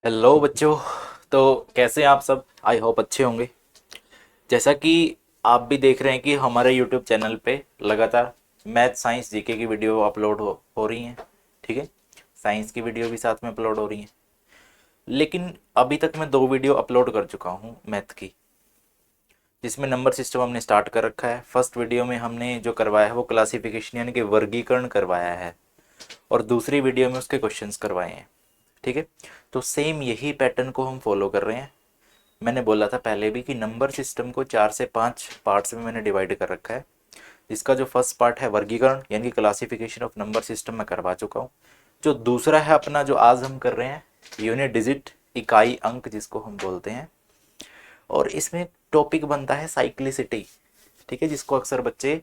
Hello बच्चों। तो कैसे हैं आप सब? आई होप अच्छे होंगे। जैसा कि आप भी देख रहे हैं कि हमारे यूट्यूब चैनल पे लगातार मैथ साइंस जीके की वीडियो अपलोड हो रही हैं। ठीक है, साइंस की वीडियो भी साथ में अपलोड हो रही हैं। लेकिन अभी तक मैं 2 वीडियो अपलोड कर चुका हूँ मैथ की, जिसमें नंबर सिस्टम हमने स्टार्ट कर रखा है। फर्स्ट वीडियो में हमने जो करवाया है वो क्लासिफिकेशन यानी कि वर्गीकरण करवाया है, और दूसरी वीडियो में उसके क्वेश्चंस करवाए हैं। ठीक है, तो सेम यही पैटर्न को हम फॉलो कर रहे हैं। मैंने बोला था पहले भी कि नंबर सिस्टम को 4 से 5 पार्ट्स में मैंने डिवाइड कर रखा है। इसका जो फर्स्ट पार्ट है वर्गीकरण यानी कि क्लासिफिकेशन ऑफ नंबर सिस्टम में करवा चुका हूँ। जो दूसरा है अपना, जो आज हम कर रहे हैं, यूनिट डिजिट, इकाई अंक जिसको हम बोलते हैं। और इसमें टॉपिक बनता है साइक्लिसिटी। ठीक है, जिसको अक्सर बच्चे,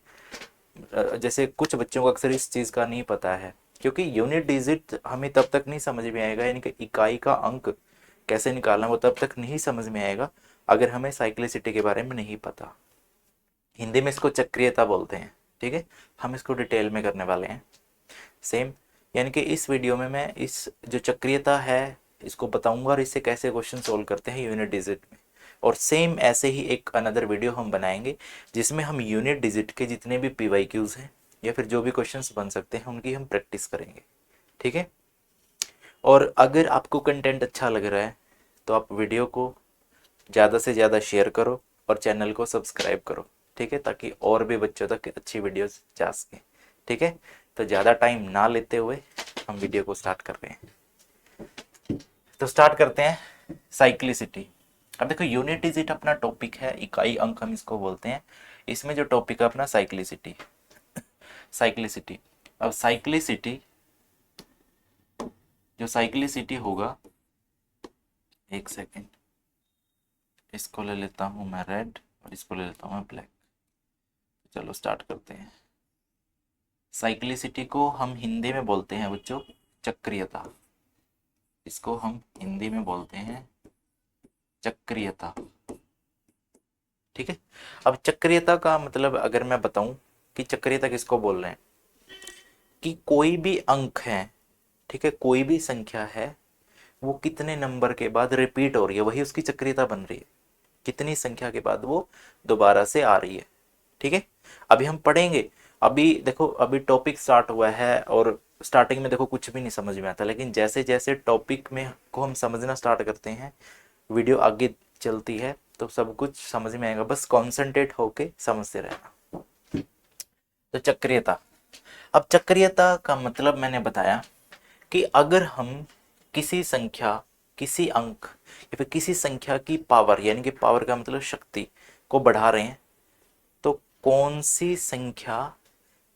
जैसे कुछ बच्चों को अक्सर इस चीज़ का नहीं पता है, क्योंकि यूनिट डिजिट हमें तब तक नहीं समझ में आएगा, यानी कि इकाई का अंक कैसे निकालना वो तब तक नहीं समझ में आएगा अगर हमें साइक्लिसिटी के बारे में नहीं पता। हिंदी में इसको चक्रीयता बोलते हैं। ठीक है, हम इसको डिटेल में करने वाले हैं। सेम, यानी कि इस वीडियो में मैं इस जो चक्रीयता है इसको बताऊंगा और इससे कैसे क्वेश्चन सोल्व करते हैं यूनिट डिजिट में। और सेम ऐसे ही एक अनदर वीडियो हम बनाएंगे जिसमें हम यूनिट डिजिट के जितने भी पीवाईक्यूज हैं या फिर जो भी क्वेश्चंस बन सकते हैं उनकी हम प्रैक्टिस करेंगे। ठीक है, और अगर आपको कंटेंट अच्छा लग रहा है तो आप वीडियो को ज़्यादा से ज़्यादा शेयर करो और चैनल को सब्सक्राइब करो। ठीक है, ताकि और भी बच्चों तक अच्छी वीडियोस जा सकें। ठीक है, तो ज़्यादा टाइम ना लेते हुए हम वीडियो को स्टार्ट कर रहे हैं। तो स्टार्ट करते हैं साइक्लिसिटी। अब देखो, यूनिट डिजिट अपना टॉपिक है, इकाई अंक हम इसको बोलते हैं। इसमें जो टॉपिक है अपना साइक्लिसिटी। साइक्लिसिटी, अब साइक्लिसिटी, जो साइक्लिसिटी होगा, एक सेकेंड, इसको ले लेता हूँ मैं रेड और इसको ले लेता हूँ मैं ब्लैक। चलो स्टार्ट करते हैं। साइक्लिसिटी को हम हिंदी में बोलते हैं बच्चों चक्रियता। इसको हम हिंदी में बोलते हैं चक्रियता। ठीक है, अब चक्रियता का मतलब अगर मैं बताऊं कि चक्रियता किसको बोल रहे हैं, कि कोई भी अंक है, ठीक है, कोई भी संख्या है, वो कितने नंबर के बाद रिपीट हो रही है, वही उसकी चक्रियता बन रही है। कितनी संख्या के बाद वो दोबारा से आ रही है। ठीक है, अभी हम पढ़ेंगे। अभी देखो, अभी टॉपिक स्टार्ट हुआ है और स्टार्टिंग में देखो कुछ भी नहीं समझ में आता, लेकिन जैसे जैसे टॉपिक में को हम समझना स्टार्ट करते हैं, वीडियो आगे चलती है तो सब कुछ समझ में आएगा। बस कॉन्सेंट्रेट होके समझते रहना। तो चक्रियता, अब चक्रियता का मतलब मैंने बताया कि अगर हम किसी संख्या, किसी अंक या फिर किसी संख्या की पावर, यानी कि पावर का मतलब शक्ति को बढ़ा रहे हैं, तो कौन सी संख्या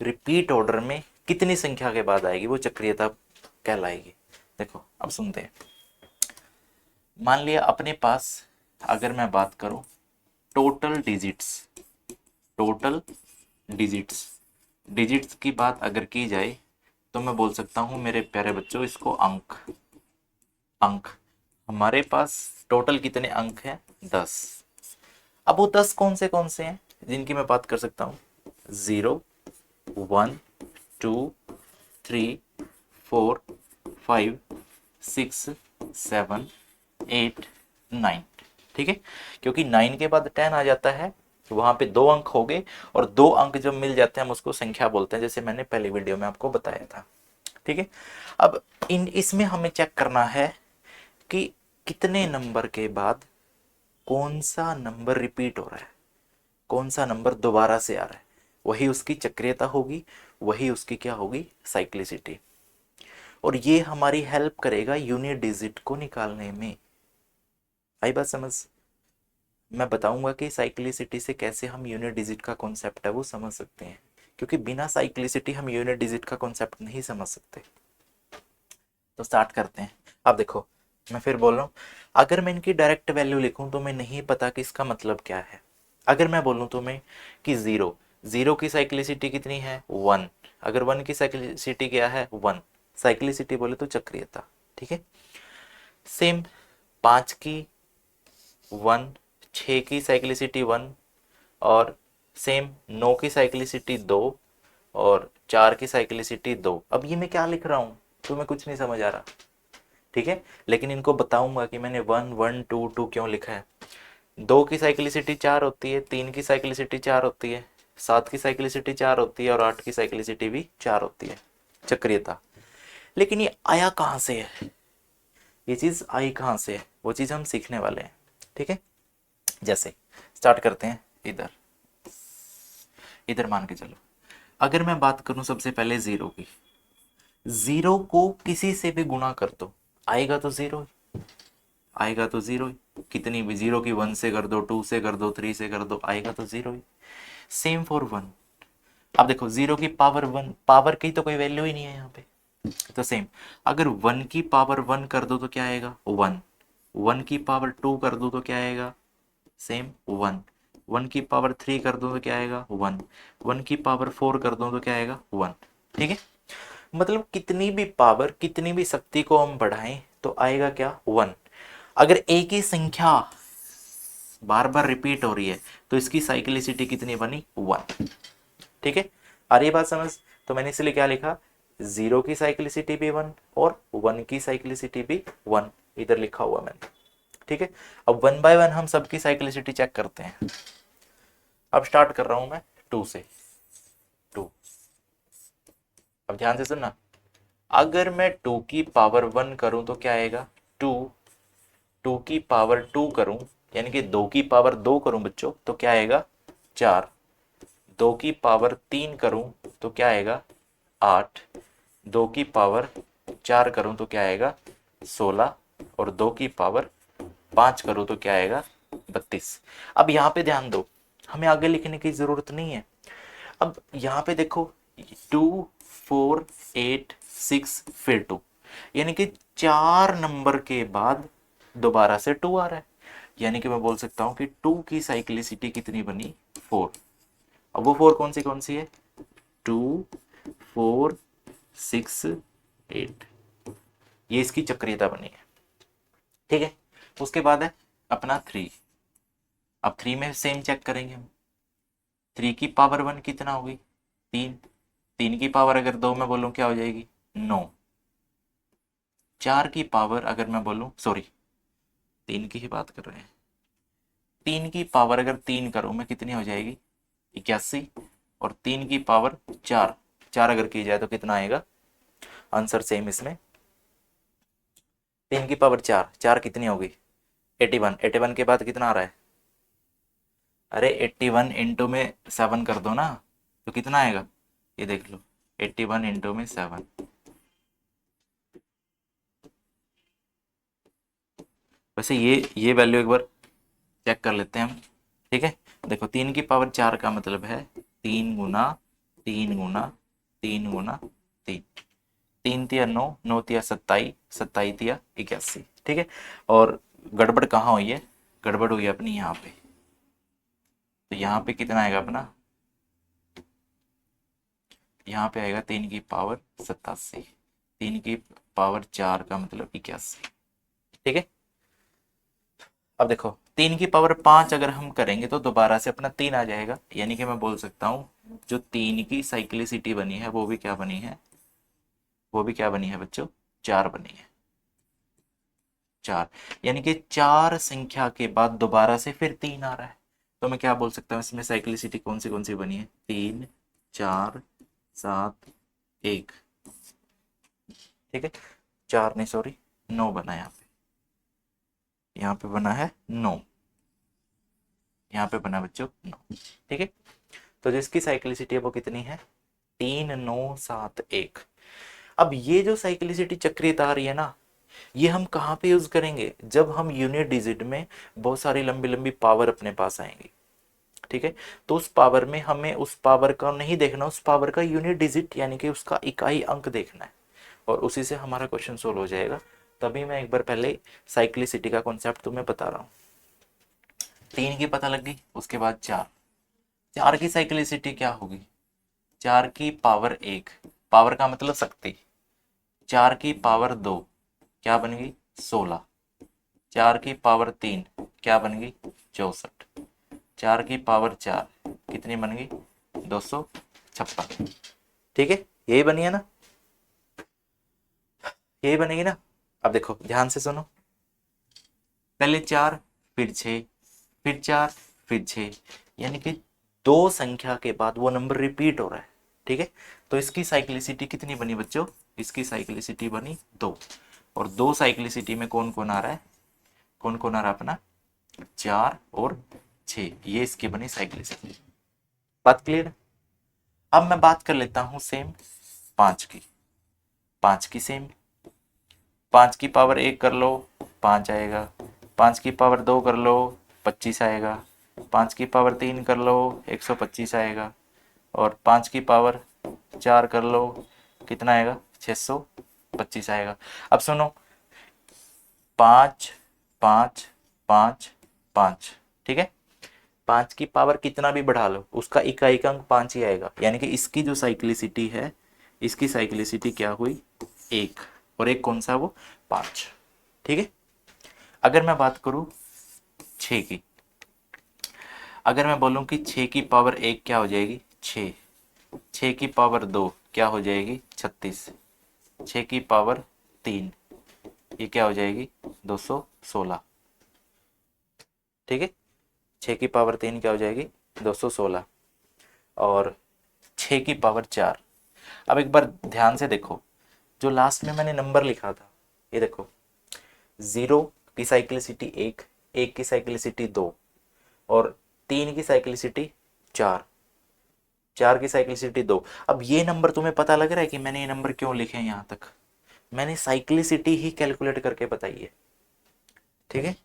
रिपीट ऑर्डर में कितनी संख्या के बाद आएगी वो चक्रियता कहलाएगी। देखो अब सुनते हैं। मान लिया अपने पास, अगर मैं बात करूं total digits, total digits, digits की बात अगर की जाए तो मैं बोल सकता हूं मेरे प्यारे बच्चों इसको अंक। अंक, हमारे पास टोटल कितने अंक हैं? 10। अब वो 10 कौन से हैं जिनकी मैं बात कर सकता हूँ? 0, 1, 2, 3, 4, 5, 6, 7, 8, 9। ठीक है, क्योंकि 9 के बाद 10 आ जाता है, वहां पे 2 अंक हो गए, और 2 अंक जब मिल जाते हैं हम उसको संख्या बोलते हैं, जैसे मैंने पहले वीडियो में आपको बताया था। ठीक है, अब इन इसमें हमें चेक करना है कि कितने नंबर के बाद कौन सा नंबर रिपीट हो रहा है, कौन सा नंबर दोबारा से आ रहा है, वही उसकी चक्रियता होगी, वही उसकी क्या होगी? साइक्लिसिटी। और ये हमारी हेल्प करेगा यूनिट डिजिट को निकालने में। आई बात समझ? मैं बताऊंगा कि साइक्लिसिटी से कैसे हम यूनिट डिजिट का कॉन्सेप्ट है वो समझ सकते हैं, क्योंकि बिना साइक्लिसिटी हम यूनिट डिजिट का कॉन्सेप्ट नहीं समझ सकते। तो स्टार्ट करते हैं। अब देखो, मैं फिर बोल रहा हूँ, अगर मैं इनकी डायरेक्ट वैल्यू लिखूं तो मैं नहीं पता कि इसका मतलब क्या है। अगर मैं बोलूं तो मैं कि 0, 0 की साइक्लिसिटी कितनी है? 1। अगर 1 की साइक्लिसिटी क्या है? 1। साइक्लिसिटी बोले तो चक्रियता। ठीक है, सेम 5 की 1, 6 की साइक्लिसिटी 1, और सेम 9 की साइक्लिसिटी 2, और 4 की साइक्लिसिटी 2। अब ये मैं क्या लिख रहा हूँ? तुम्हें कुछ नहीं समझ आ रहा? ठीक है, लेकिन इनको बताऊंगा कि मैंने 1 1 2 2 क्यों लिखा है। 2 की साइक्लिसिटी 4 होती है, 3 की साइक्लिसिटी 4 होती है, 7 की साइक्लिसिटी 4 होती है और 8 की साइक्लिसिटी भी 4 होती है, चक्रीयता। लेकिन ये आया कहाँ से है, ये चीज़ आई कहाँ से है, वो चीज़ हम सीखने वाले हैं। ठीक है, जैसे स्टार्ट करते हैं इधर, इधर मान के चलो, अगर मैं बात करूं सबसे पहले जीरो की, जीरो को किसी से भी गुणा कर दो आएगा तो जीरो, आएगा तो जीरो ही, कितनी भी जीरो की 1 से कर दो, 2 से कर दो, 3 से कर दो, आएगा तो जीरो ही। सेम फॉर 1, अब देखो जीरो की पावर 1, पावर की तो कोई वैल्यू ही नहीं है यहाँ पे, तो सेम, अगर 1 की पावर 1 कर दो तो क्या आएगा 1, 1 की पावर 2 कर दो तो क्या आएगा सेम 1, 1 की पावर 3 कर दो तो क्या आएगा 1, 1 की पावर 4 कर दो तो क्या आएगा 1। ठीक है, मतलब कितनी भी पावर, कितनी भी शक्ति को हम बढ़ाएं तो आएगा क्या 1। अगर एक ही संख्या बार बार रिपीट हो रही है तो इसकी साइक्लिसिटी कितनी बनी 1। ठीक है, आ रही बात समझ, तो मैंने इसलिए क्या लिखा, जीरो की साइक्लिसिटी भी 1 और 1 की साइक्लिसिटी भी 1, इधर लिखा हुआ मैंने। ठीक है, अब 1 बाय 1 हम सबकी साइक्लिसिटी चेक करते हैं। अब स्टार्ट कर रहा हूं मैं 2 से, 2, अब ध्यान से सुनना, अगर मैं 2 की पावर 1 करूं तो क्या आएगा 2, 2 की पावर 2 करूं यानी कि 2 की पावर 2 करूं बच्चों तो क्या आएगा 4, 2 की पावर 3 करूं तो क्या आएगा 8, 2 की पावर 4 करूं तो क्या आएगा 16 और 2 की पावर 5 करूं तो क्या आएगा 32। अब यहाँ पे ध्यान दो, हमें आगे लिखने की जरूरत नहीं है। अब यहाँ पे देखो 2 4 8 6 फिर 2, यानी कि 4 नंबर के बाद दोबारा से 2 आ रहा है, यानी कि मैं बोल सकता हूँ कि 2 की साइक्लिसिटी कितनी बनी 4। अब वो 4 कौन सी है 2 4 6 8, ये इसकी चक्रीयता बनी है। ठीक है, उसके बाद है अपना 3, अब 3 में सेम चेक करेंगे हम, 3 की पावर 1 कितना होगी 3, 3 की पावर अगर 2 में बोलूं क्या हो जाएगी 9, 4 की पावर अगर मैं बोलूं, सॉरी 3 की ही बात कर रहे हैं, 3 की पावर अगर 3 करूं मैं कितनी हो जाएगी 81, और 3 की पावर 4, 4 अगर की जाए तो कितना आएगा आंसर सेम इसमें, 3 की पावर 4, 4 कितनी होगी 81, 81 के बाद कितना आ रहा है, अरे 81 इंटू में 7 कर दो ना तो कितना आएगा, ये देख लो 81 इंटू में 7, वैसे ये वैल्यू एक बार चेक कर लेते हैं हम। ठीक है, देखो 3 की पावर 4 का मतलब है 3 गुना 3 गुना 3 गुना 3, 3 तिया 9, 9 तिया 27, 27 तिया 81। ठीक है, और गड़बड़ कहाँ हुई है, गड़बड़ हुई है अपनी यहाँ पे, तो यहाँ पे कितना आएगा अपना, यहाँ पे आएगा 3 की पावर 87, 3 की पावर 4 का मतलब 81। ठीक है, अब देखो 3 की पावर 5 अगर हम करेंगे तो दोबारा से अपना 3 आ जाएगा, यानी कि मैं बोल सकता हूँ जो 3 की साइक्लिसिटी बनी है वो भी क्या बनी है, वो भी क्या बनी है बच्चों 4 बनी है, 4, यानी कि 4 संख्या के बाद दोबारा से फिर 3 आ रहा है, तो मैं क्या बोल सकता हूँ इसमें साइक्लिसिटी कौन सी बनी है 3 4 7 1। ठीक है, 4 नहीं सॉरी 9 बना यहाँ पे बना है 9, यहाँ पे बना बच्चों 9। ठीक है, तो जिसकी साइक्लिसिटी है वो कितनी है 3 9 7 1। अब ये जो साइक्लिसिटी चक्रीयता आ रही है ना, ये हम कहाँ पे यूज करेंगे, जब हम यूनिट डिजिट में बहुत सारी लंबी लंबी पावर अपने पास आएंगी। ठीक है, तो उस पावर में हमें उस पावर का नहीं देखना, उस पावर का यूनिट डिजिट यानी कि उसका इकाई अंक देखना है, और उसी से हमारा क्वेश्चन सोल्व हो जाएगा। तभी मैं एक बार पहले साइक्लिसिटी का कॉन्सेप्ट तुम्हें बता रहा हूँ। 3 की पता लग गई, उसके बाद 4, 4 की साइक्लिसिटी क्या होगी 4 की पावर 1, पावर का मतलब शक्ति, 4 की पावर 2 क्या बन गई 16, 4 की पावर 3 क्या बन गई 64, 4 की पावर 4 कितनी बन गई 256। ठीक है, यही बनी है ना, यही बनेगी ना। अब देखो ध्यान से सुनो, पहले 4 फिर 6 फिर 4 फिर 6, यानी कि दो संख्या के बाद वो नंबर रिपीट हो रहा है। ठीक है, तो इसकी साइक्लिसिटी कितनी बनी बच्चों, इसकी साइक्लिसिटी बनी 2। और 2 साइक्लिसिटी में कौन कौन आ रहा है, कौन कौन आ रहा है अपना, 4 और 6, ये इसकी बनी साइक्लिसिटी। बात क्लियर। अब मैं बात कर लेता हूं सेम 5 की, 5 की सेम, 5 की पावर 1 कर लो 5 आएगा, 5 की पावर 2 कर लो 25 आएगा, 5 की पावर 3 कर लो 125 आएगा, और 5 की पावर 4 कर लो कितना आएगा, 625 आएगा। अब सुनो, 5 5 5 5, ठीक है, 5 की पावर कितना भी बढ़ा लो उसका इकाई का अंक 5 ही आएगा, यानी कि इसकी जो साइक्लिसिटी है, इसकी साइक्लिसिटी क्या हुई, 1, और एक कौन सा वो 5। ठीक है, अगर मैं बात करूं 6 की, अगर मैं बोलूं कि 6 की पावर 1 क्या हो जाएगी, 6, 6 की पावर 2 क्या हो जाएगी, 36, 6 की पावर 3 ये क्या हो जाएगी, 216। ठीक है, 6 की पावर 3 क्या हो जाएगी, 216, और 6 की पावर 4। अब एक बार ध्यान से देखो, जो लास्ट में मैंने नंबर लिखा था, ये देखो, 0 की साइक्लिसिटी 1, 1 की साइक्लिसिटी 2, और 3 की साइक्लिसिटी 4, 4 की साइक्लिसिटी 2। अब ये नंबर तुम्हें पता लग रहा है कि मैंने ये नंबर क्यों लिखे हैं यहाँ तक, मैंने साइक्लिसिटी ही कैलकुलेट करके बताई है। ठीक है,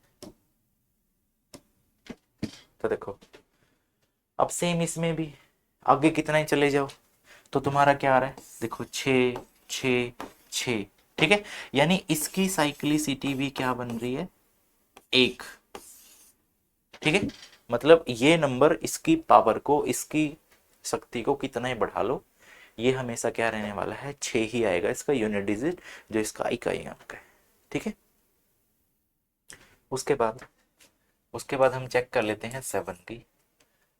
तो देखो अब सेम इसमें भी आगे कितना ही चले जाओ तो तुम्हारा क्या आ रहा है, देखो 6 6 6। ठीक है, यानी इसकी साइक्लिसिटी भी क्या बन रही है, 1। ठीक है, मतलब ये नंबर इसकी पावर को, इसकी शक्ति को कितना ही बढ़ा लो, ये हमेशा क्या रहने वाला है, 6 ही आएगा इसका यूनिट डिजिट, जो इसका इकाई अंक है। ठीक है, उसके बाद हम चेक कर लेते हैं 7 की।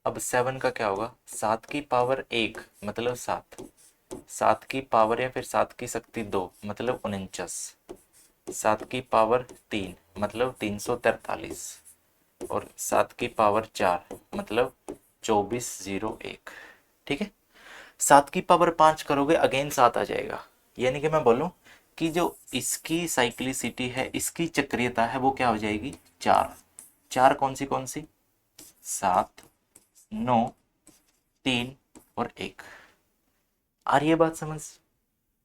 अब 7 का क्या होगा, 7 की पावर 1 मतलब 7, 7 की पावर या फिर 7 की शक्ति 2 मतलब 49, 7 की पावर 3 मतलब 343, और 7 की पावर 4 मतलब 2401। ठीक है, 7 की पावर 5 करोगे अगेन 7 आ जाएगा, यानी कि मैं बोलूं कि जो इसकी साइक्लिसिटी है, इसकी चक्रियता है, वो क्या हो जाएगी, 4। 4 कौन सी 7 9 3 और 1। आ रही है बात समझ।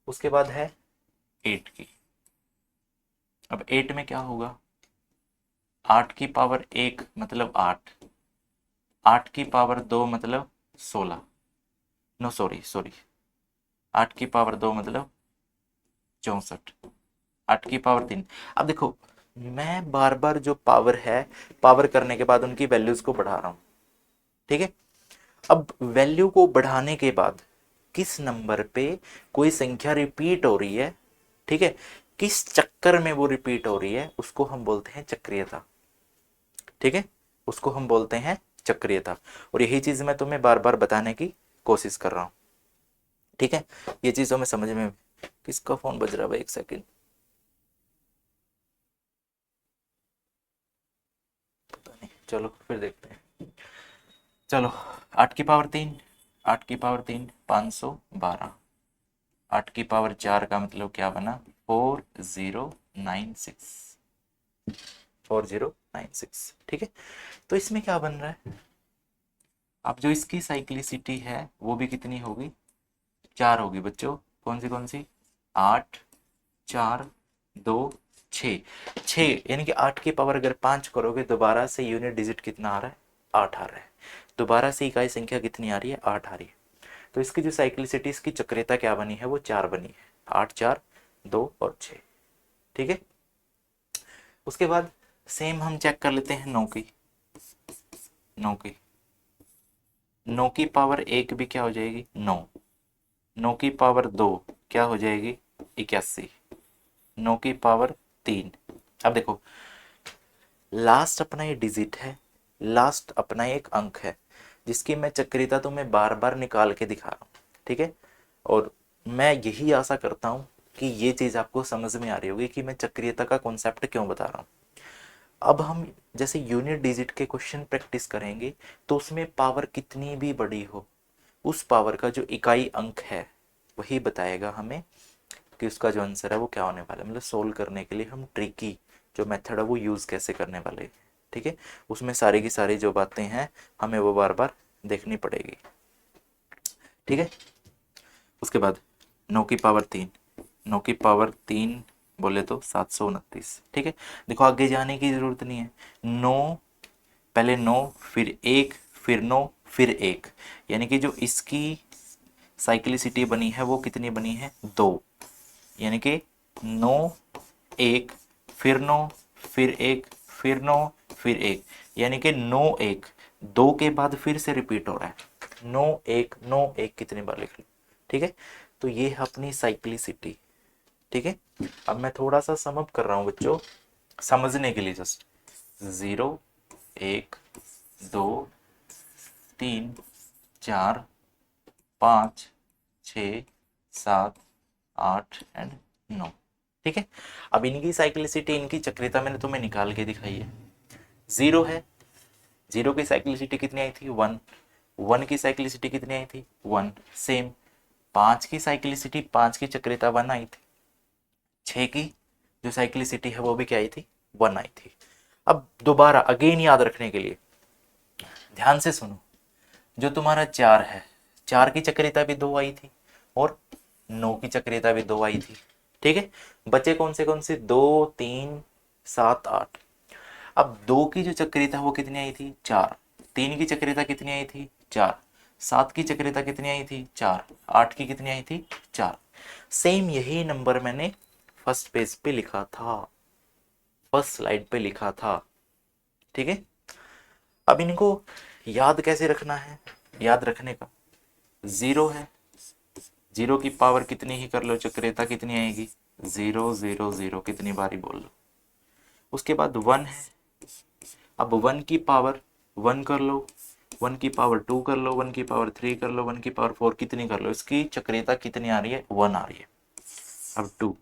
उसके बाद है 8 की। अब 8 में क्या होगा, 8 की पावर 1 मतलब 8, 8 की पावर 2 मतलब 16, नो सॉरी सॉरी, 8 की पावर 2 मतलब 64, 8 की पावर 3। अब देखो मैं बार बार जो पावर है, पावर करने के बाद उनकी वैल्यूज को बढ़ा रहा हूं। ठीक है, अब वैल्यू को बढ़ाने के बाद किस नंबर पे कोई संख्या रिपीट हो रही है, ठीक है, किस चक्कर में वो रिपीट हो रही है, उसको हम बोलते हैं चक्रियता। ठीक है, उसको हम बोलते हैं चक्रियता, और यही चीज मैं तुम्हें बार बार बताने की कोशिश कर रहा हूं। ठीक है, ये चीजों में समझ में, किसका फोन बज रहा है भाई, एक सेकेंड, पता नहीं, चलो फिर देखते हैं। चलो 8 की पावर 3, 8 की पावर 3 512, 8 की पावर 4 का मतलब क्या बना, 4096, 4096। ठीक है, तो इसमें क्या बन रहा है, अब जो इसकी साइक्लिसिटी है वो भी कितनी होगी, 4 होगी बच्चों। कौन सी 8 4 2 6, 6, यानी कि 8 की पावर अगर 5 करोगे दोबारा से यूनिट डिजिट कितना आ रहा है, 8 आ रहा है, दोबारा से इकाई संख्या कितनी आ रही है, 8 आ रही है। तो इसकी जो साइक्लिसिटी, इसकी चक्रियता क्या बनी है, वो 4 बनी है, 8 4 2 और 6। ठीक है, उसके बाद सेम हम चेक कर लेते हैं 9 की। 9 की, 9 की पावर 1 भी क्या हो जाएगी, 9, 9 की पावर 2 क्या हो जाएगी, 81, 9 की पावर 3। अब देखो लास्ट अपना ये डिजिट है, लास्ट अपना एक अंक है, जिसकी मैं चक्रियता तुम्हें बार बार निकाल के दिखा रहा हूँ। ठीक है, और मैं यही आशा करता हूँ कि ये चीज़ आपको समझ में आ रही होगी कि मैं चक्रीयता का कॉन्सेप्ट क्यों बता रहा हूँ। अब हम जैसे यूनिट डिजिट के क्वेश्चन प्रैक्टिस करेंगे तो उसमें पावर कितनी भी बड़ी हो, उस पावर का जो इकाई अंक है वही बताएगा हमें कि उसका जो आंसर है वो क्या होने वाला है। मतलब सोल्व करने के लिए हम ट्रिकी जो मेथड है वो यूज़ कैसे करने वाले हैं, ठीक है। उसमें सारी की सारी जो बातें हैं हमें वो बार बार देखनी पड़ेगी, ठीक है। उसके बाद 9 की पावर 3, 9 की पावर 3 बोले तो 729, ठीक है। देखो आगे जाने की ज़रूरत नहीं है, 9 पहले 9 फिर 1 फिर 9 फिर 1, यानी कि जो इसकी साइक्लिसिटी बनी है वो कितनी बनी है 2, यानी कि 9 1 फिर 9 फिर 1 फिर 9 फिर 1, यानी कि 9 1 2 के बाद फिर से रिपीट हो रहा है, 9 1 कितनी बार लिख लो, ठीक है। तो ये है अपनी साइक्लिसिटी, ठीक है। अब मैं थोड़ा सा सम अप कर रहा हूँ बच्चों समझने के लिए, जस्ट 0 1 2 3 4 5 6 7 8 एंड 9, ठीक है। अब इनकी साइक्लिसिटी इनकी चक्रियता मैंने तुम्हें निकाल के दिखाई है। 0 है, 0 की साइक्लिसिटी कितनी आई थी 1, 1 की साइक्लिसिटी कितनी आई थी 1, सेम 5 की साइक्लिसिटी 5 की चक्रियता 1 आई थी, 6 की जो साइक्लिसिटी है वो भी क्या आई थी 1 आई थी। अब दोबारा अगेन याद रखने के लिए ध्यान से सुनो, जो तुम्हारा 4 है 4 की चक्रियता भी 2 आई थी और 9 की चक्रियता भी 2 आई थी, ठीक है। बचे कौन से 2 3 7 8। अब 2 की जो चक्रियता वो कितनी आई थी 4, 3 की चक्रियता कितनी आई थी 4, 7 की चक्रियता कितनी आई थी 4, 8 की कितनी आई थी 4। सेम यही नंबर मैंने फर्स्ट पेज पे लिखा था, फर्स्ट स्लाइड पे लिखा था, ठीक है। अब इनको याद कैसे रखना है, याद रखने का 0 है, 0 की पावर कितनी ही कर लो चक्रियता कितनी आएगी 0 0 0 कितनी बारी बोल लो। उसके बाद 1 है, अब 1 की पावर 1 कर लो, 1 की पावर 2 कर लो, 1 की पावर 3 कर लो, 1 की पावर 4 कितनी कर लो, इसकी चक्रियता कितनी आ रही है 1 आ रही है। अब 2,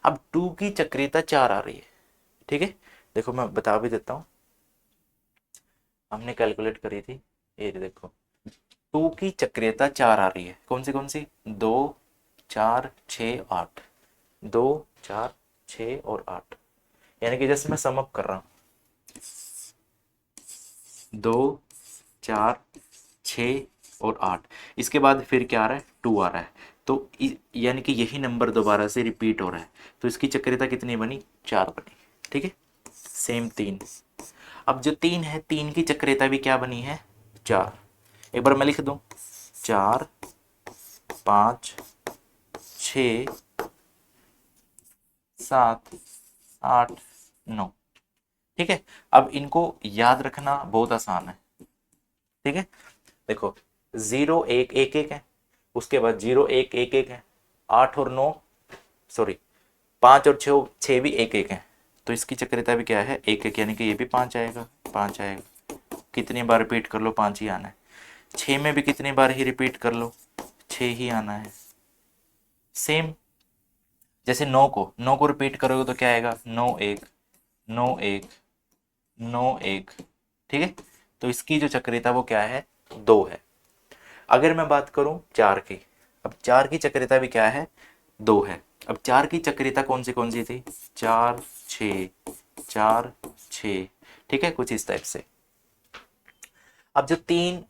अब 2 की चक्रियता 4 आ रही है, ठीक है। देखो मैं बता भी देता हूँ, हमने कैलकुलेट करी थी, ये देखो 2 की चक्रियता 4 आ रही है, कौन सी 2 4 6 8, 2 4 6 और 8, यानी कि जैसे मैं समअप कर रहा हूँ 2 4 6 और 8, इसके बाद फिर क्या आ रहा है 2 आ रहा है, तो यानी कि यही नंबर दोबारा से रिपीट हो रहा है, तो इसकी चक्रियता कितनी बनी 4 बनी, ठीक है। सेम 3, अब जो 3 है 3 की चक्रियता भी क्या बनी है 4, एक बार मैं लिख दूं 4 5 6 7 8 9, ठीक है। अब इनको याद रखना बहुत आसान है, ठीक है। देखो 0 1 1 1 है, उसके बाद 0 1 1 1 है, 8 और 9 सॉरी 5 और 6 6 भी 1 1 है, तो इसकी चक्रियता भी क्या है 1 1, यानी कि ये भी 5 आएगा 5 आएगा, कितनी बार रिपीट कर लो 5 ही आना है, 6 में भी कितनी बार ही रिपीट कर लो 6 ही आना है। सेम जैसे 9 को रिपीट करोगे तो क्या आएगा 9 1 9 1 9 1, ठीक है। तो इसकी जो चक्रियता वो क्या है 2 है। अगर मैं बात करूं 4 की, अब 4 की चक्रियता भी क्या है 2 है। अब 4 की चक्रियता कौन सी थी 4 6 4 6, ठीक है, कुछ इस टाइप से। अब जो 3,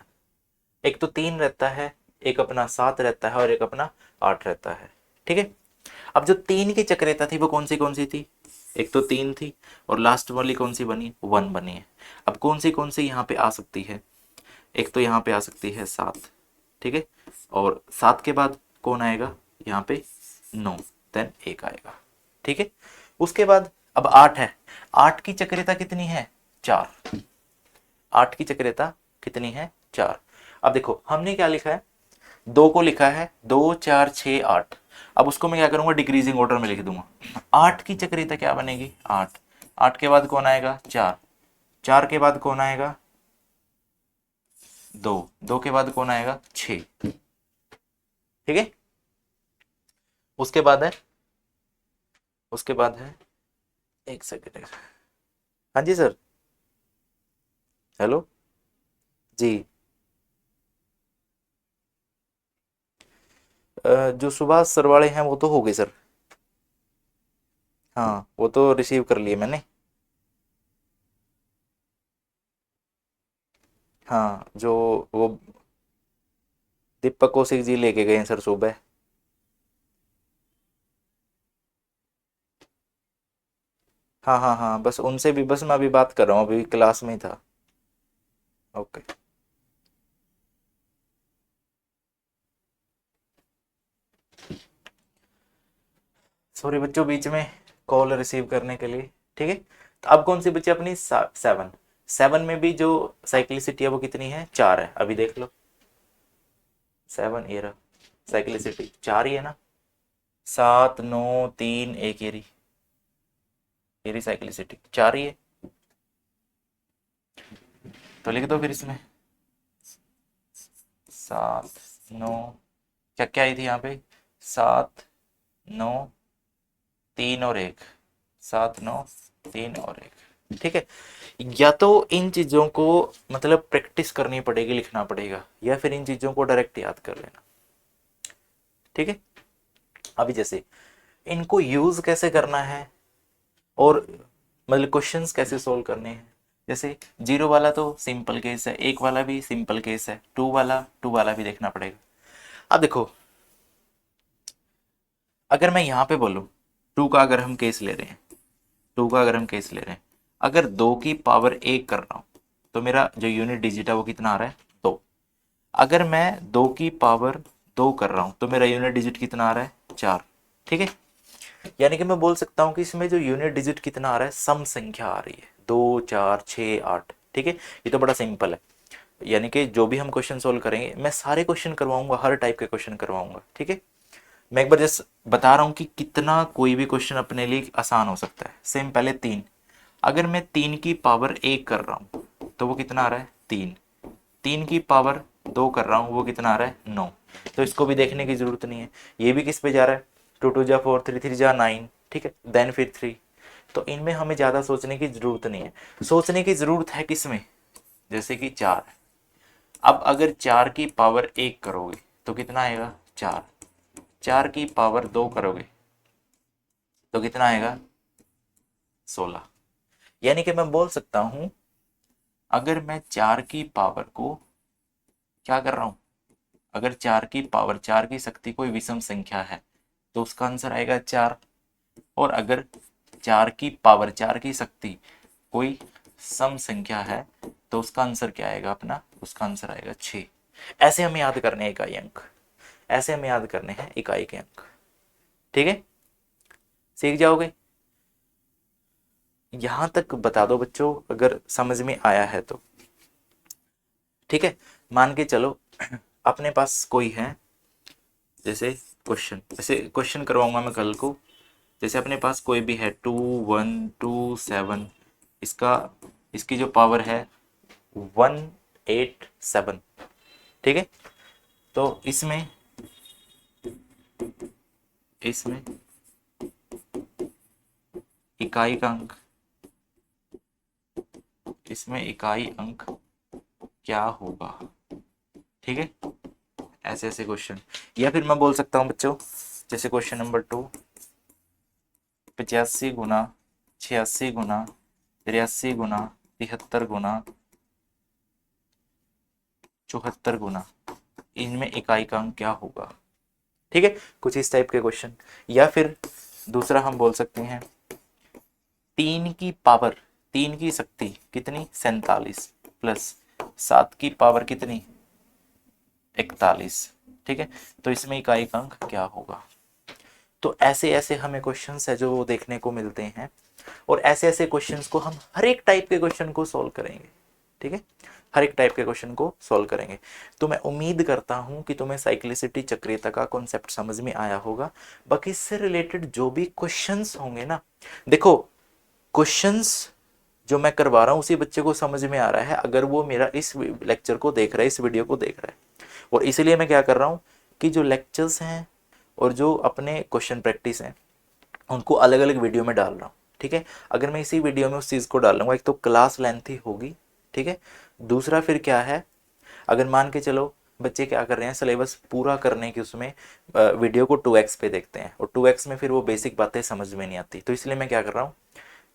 एक तो 3 रहता है, एक अपना 7 रहता है और एक अपना 8 रहता है, ठीक है। अब जो 3 की चक्रियता थी वो कौन सी थी, एक तो 3 थी और लास्ट वाली कौन सी बनी 1 बनी है। अब कौन सी यहाँ पे आ सकती है, एक तो यहाँ पे आ सकती है 7, ठीक है, और 7 के बाद कौन आएगा यहाँ पे 9, देन 1 आएगा, ठीक है। उसके बाद अब 8 है, 8 की चक्रियता कितनी है 4, 8 की चक्रियता कितनी है 4। अब देखो हमने क्या लिखा है 2 को लिखा है 2 4 6 8, अब उसको मैं क्या करूंगा डिक्रीजिंग ऑर्डर में लिख दूंगा। 8 की चक्रियता क्या बनेगी 8, 8 के बाद कौन आएगा 4, 4 के बाद कौन आएगा 2, 2 के बाद कौन आएगा 6, ठीक है। उसके बाद है, उसके बाद है, एक सेकेंड। हाँ जी सर। हेलो जी। जो सुभाष सरवाड़े हैं वो तो हो गए सर। हाँ वो तो रिसीव कर लिए मैंने। हाँ जो वो दीपक कौशिक जी लेके गए हैं सर सुबह। हाँ हाँ हाँ, बस उनसे भी बस मैं अभी बात कर रहा हूँ, अभी क्लास में ही था। ओके। सॉरी बच्चों, बीच में कॉल रिसीव करने के लिए। ठीक है, तो अब कौन सी बची अपनी? सेवन। सेवन में भी जो साइक्लिसिटी है वो कितनी है? चार है, अभी देख लो। सेवन ये रहा, साइक्लिसिटी चार ही है ना। सात नौ तीन एक, ये रही साइक्लिसिटी चार ही है। तो लिख दो फिर इसमें, सात नौ, क्या क्या आई थी यहाँ पे? सात नौ तीन और एक, सात नौ तीन और एक। ठीक है, या तो इन चीजों को मतलब प्रैक्टिस करनी पड़ेगी, लिखना पड़ेगा, या फिर इन चीजों को डायरेक्ट याद कर लेना। ठीक है, अभी जैसे इनको यूज कैसे करना है और मतलब क्वेश्चंस कैसे सोल्व करने हैं। जैसे जीरो वाला तो सिंपल केस है, एक वाला भी सिंपल केस है, टू वाला भी देखना पड़ेगा। अब देखो, अगर मैं यहाँ पे बोलूँ, टू का अगर हम केस ले रहे हैं, टू का अगर हम केस ले रहे हैं, अगर दो की पावर एक कर रहा हूँ तो मेरा जो यूनिट डिजिट है वो कितना आ रहा है? दो। अगर मैं दो की पावर दो कर रहा हूँ तो मेरा यूनिट डिजिट कितना आ रहा है? चार। ठीक है, यानी कि मैं बोल सकता हूँ कि इसमें जो यूनिट डिजिट कितना आ रहा है, सम संख्या आ रही है, दो चार छः आठ। ठीक है, ये तो बड़ा सिंपल है। यानी कि जो भी हम क्वेश्चन सोल्व करेंगे, मैं सारे क्वेश्चन करवाऊंगा, हर टाइप के क्वेश्चन करवाऊंगा। ठीक है, मैं एक बार जस्ट बता रहा हूँ कि कितना कोई भी क्वेश्चन अपने लिए आसान हो सकता है। सेम पहले तीन, अगर मैं तीन की पावर एक कर रहा हूँ तो वो कितना आ रहा है? तीन। तीन की पावर दो कर रहा हूँ वो कितना आ रहा है? नौ। तो इसको भी देखने की जरूरत नहीं है। ये भी किस पे जा रहा है? टू टू जा फोर, थ्री थ्री जा नाइन। ठीक है, देन फिर थ्री। तो इनमें हमें ज़्यादा सोचने की जरूरत नहीं है। सोचने की जरूरत है किसमें? जैसे कि चार। अब अगर चार की पावर एक करोगे तो कितना आएगा? चार। चार की पावर दो करोगे तो कितना आएगा? 16। यानी कि मैं बोल सकता हूं, अगर मैं चार की पावर को क्या कर रहा हूं, अगर चार की पावर, चार की शक्ति कोई विषम संख्या है तो उसका आंसर आएगा चार। और अगर चार की पावर, चार की शक्ति कोई सम संख्या है तो उसका आंसर क्या आएगा अपना? उसका आंसर आएगा 6। ऐसे हमें याद करने हैं इकाई अंक, ऐसे हमें याद करने हैं इकाई के अंक। ठीक है, सीख जाओगे। यहां तक बता दो बच्चों अगर समझ में आया है तो। ठीक है, मान के चलो अपने पास कोई है, जैसे क्वेश्चन, जैसे क्वेश्चन करवाऊंगा मैं कल को। जैसे अपने पास कोई भी है 2127, इसका, इसकी जो पावर है 187। ठीक है, तो इसमें, इसमें इकाई का अंक, इसमें इकाई अंक क्या होगा? ठीक है, ऐसे ऐसे क्वेश्चन। या फिर मैं बोल सकता हूँ बच्चों, जैसे क्वेश्चन नंबर टू, 85 गुना 86 गुना 83 गुना 73 गुना 74 गुना, इनमें इकाई का अंक क्या होगा? ठीक है, कुछ इस टाइप के क्वेश्चन। या फिर दूसरा हम बोल सकते हैं, तीन की पावर, तीन की शक्ति कितनी? 47 प्लस सात की पावर कितनी? 41। ठीक है, तो इसमें इकाई का अंक क्या होगा? तो ऐसे ऐसे हमें क्वेश्चंस है जो देखने को मिलते हैं, और ऐसे ऐसे क्वेश्चंस को हम हर एक टाइप के क्वेश्चन को सॉल्व करेंगे। ठीक है, हर एक टाइप के क्वेश्चन को सॉल्व करेंगे। तो मैं उम्मीद करता हूं कि तुम्हें साइक्लिसिटी, चक्रीयता का कॉन्सेप्ट समझ में आया होगा। बाकी इससे रिलेटेड जो भी क्वेश्चंस होंगे ना, देखो क्वेश्चंस जो मैं करवा रहा हूं उसी बच्चे को समझ में आ रहा है अगर वो मेरा इस लेक्चर को देख रहा है, इस वीडियो को देख रहा है। और इसीलिए मैं क्या कर रहा हूं कि जो लेक्चर्स हैं और जो अपने क्वेश्चन प्रैक्टिस हैं उनको अलग अलग वीडियो में डाल रहा हूँ, ठीक है। अगर मैं इसी वीडियो में उस चीज़ को डाल लूँगा, एक तो क्लास लेंथी होगी, ठीक है। दूसरा फिर क्या है, अगर मान के चलो बच्चे क्या कर रहे हैं, सिलेबस पूरा करने की उसमें वीडियो को 2x पे देखते हैं और 2x में फिर वो बेसिक बातें समझ में नहीं आती, तो इसलिए मैं क्या कर रहा हूँ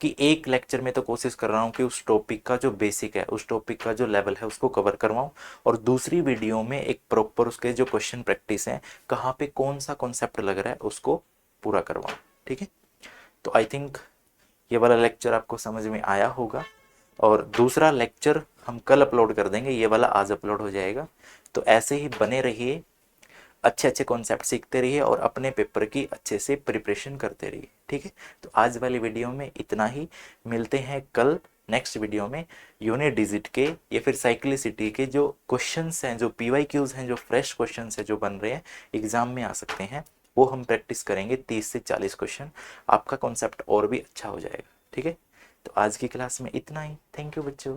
कि एक लेक्चर में तो कोशिश कर रहा हूँ कि उस टॉपिक का जो बेसिक है, उस टॉपिक का जो लेवल है उसको कवर करवाऊँ, और दूसरी वीडियो में एक प्रॉपर उसके जो क्वेश्चन प्रैक्टिस है, कहाँ पे कौन सा कॉन्सेप्ट लग रहा है उसको पूरा करवाऊँ, ठीक है। तो आई थिंक ये वाला लेक्चर आपको समझ में आया होगा, और दूसरा लेक्चर हम कल अपलोड कर देंगे, ये वाला आज अपलोड हो जाएगा। तो ऐसे ही बने रहिए, अच्छे अच्छे कॉन्सेप्ट सीखते रहिए और अपने पेपर की अच्छे से प्रिपरेशन करते रहिए, ठीक है। तो आज वाली वीडियो में इतना ही, मिलते हैं कल नेक्स्ट वीडियो में। यूनिट डिजिट के या फिर साइक्लिसिटी के जो क्वेश्चंस हैं, जो पीवाईक्यूज हैं, जो फ्रेश क्वेश्चंस हैं जो बन रहे हैं एग्जाम में आ सकते हैं, वो हम प्रैक्टिस करेंगे 30 से 40 क्वेश्चन, आपका कॉन्सेप्ट और भी अच्छा हो जाएगा, ठीक है। तो आज की क्लास में इतना ही, थैंक यू बच्चों।